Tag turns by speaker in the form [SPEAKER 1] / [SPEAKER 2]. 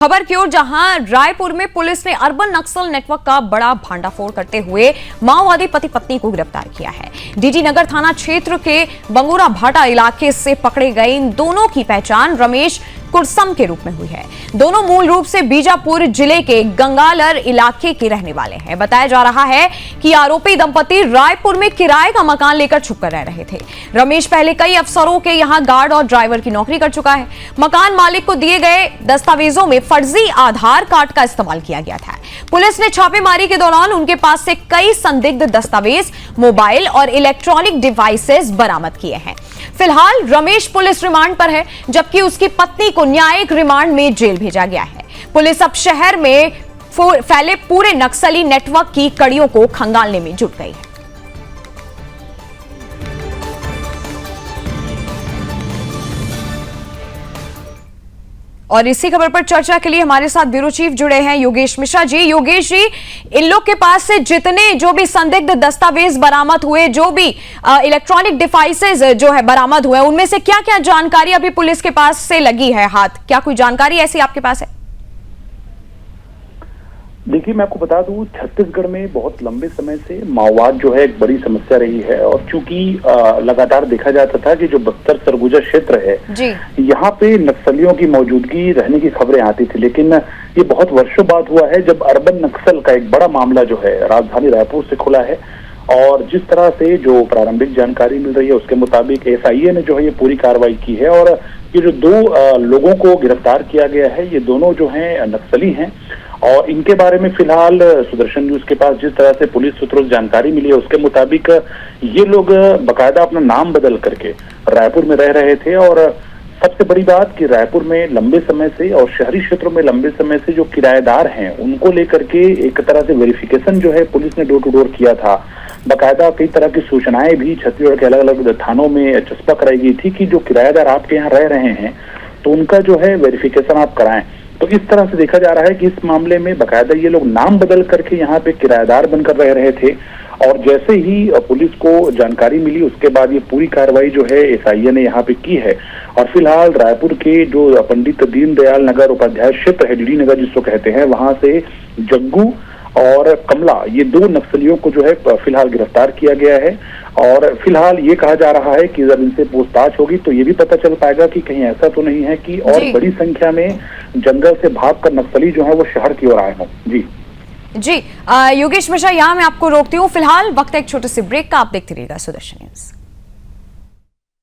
[SPEAKER 1] खबर की ओर, जहां रायपुर में पुलिस ने अर्बन नक्सल नेटवर्क का बड़ा भांडाफोड़ करते हुए माओवादी पति पत्नी को गिरफ्तार किया है। डीडी नगर थाना क्षेत्र के बंगूरा भाटा इलाके से पकड़े गए इन दोनों की पहचान रमेश कुरसम के रूप में हुई है। दोनों मूल रूप से बीजापुर जिले के गंगालर इलाके के रहने वाले हैं। बताया जा रहा है कि आरोपी दंपति रायपुर में किराए का मकान लेकर छुपकर रह रहे थे। रमेश पहले कई अफसरों के यहां गार्ड और ड्राइवर की नौकरी कर चुका है। मकान मालिक को दिए गए दस्तावेजों में फर्जी आधार कार्ड का इस्तेमाल किया गया था। पुलिस ने छापेमारी के दौरान उनके पास से कई संदिग्ध दस्तावेज, मोबाइल और इलेक्ट्रॉनिक डिवाइसेस बरामद किए हैं। फिलहाल रमेश पुलिस रिमांड पर है, जबकि उसकी पत्नी को न्यायिक रिमांड में जेल भेजा गया है। पुलिस अब शहर में फैले पूरे नक्सली नेटवर्क की कड़ियों को खंगालने में जुट गई है। और इसी खबर पर चर्चा के लिए हमारे साथ ब्यूरो चीफ जुड़े हैं योगेश मिश्रा जी। योगेश जी, इन लोग के पास से जितने जो भी संदिग्ध दस्तावेज बरामद हुए, जो भी इलेक्ट्रॉनिक डिवाइसेज जो है बरामद हुए, उनमें से क्या क्या जानकारी अभी पुलिस के पास से लगी है हाथ? क्या कोई जानकारी ऐसी आपके पास है?
[SPEAKER 2] देखिए, मैं आपको बता दूं, छत्तीसगढ़ में बहुत लंबे समय से माओवाद जो है एक बड़ी समस्या रही है। और चूंकि लगातार देखा जाता था कि जो बस्तर सरगुजा क्षेत्र है, यहाँ पे नक्सलियों की मौजूदगी रहने की खबरें आती थी। लेकिन ये बहुत वर्षों बाद हुआ है जब अर्बन नक्सल का एक बड़ा मामला जो है राजधानी रायपुर से खुला है। और जिस तरह से जो प्रारंभिक जानकारी मिल रही है उसके मुताबिक SIA ने जो है ये पूरी कार्रवाई की है। और ये जो दो लोगों को गिरफ्तार किया गया है, ये दोनों जो हैं नक्सली हैं। और इनके बारे में फिलहाल सुदर्शन न्यूज के पास जिस तरह से पुलिस सूत्रों से जानकारी मिली है उसके मुताबिक ये लोग बकायदा अपना नाम बदल करके रायपुर में रह रहे थे। और सबसे बड़ी बात कि रायपुर में लंबे समय से और शहरी क्षेत्रों में लंबे समय से जो किराएदार हैं उनको लेकर के एक तरह से वेरिफिकेशन जो है पुलिस ने डोर टू डोर किया था। बकायदा कई तरह की सूचनाएं भी छत्तीसगढ़ के अलग अलग थानों में चस्पा कराई गई थी कि जो किराएदार आपके यहाँ रह रहे हैं तो उनका जो है वेरिफिकेशन आप कराएं। तो इस तरह से देखा जा रहा है कि इस मामले में बकायदा ये लोग नाम बदल करके यहाँ पे किराएदार बनकर रह रहे थे। और जैसे ही पुलिस को जानकारी मिली उसके बाद ये पूरी कार्रवाई जो है SIA ने यहाँ पे की है। और फिलहाल रायपुर के जो पंडित दीनदयाल नगर उपाध्याय क्षेत्र है, DD नगर जिसको कहते हैं, वहां से जग्गू और कमला, ये दो नक्सलियों को जो है फिलहाल गिरफ्तार किया गया है। और फिलहाल ये कहा जा रहा है कि जब इनसे पूछताछ होगी तो ये भी पता चल पाएगा कि कहीं ऐसा तो नहीं है कि और बड़ी संख्या में जंगल से भागकर नक्सली जो है वो शहर की ओर आए हों।
[SPEAKER 1] जी योगेश मिश्रा, यहाँ मैं आपको रोकती हूँ। फिलहाल वक्त एक छोटे से ब्रेक का, आप देखते रहिएगा सुदर्शन न्यूज।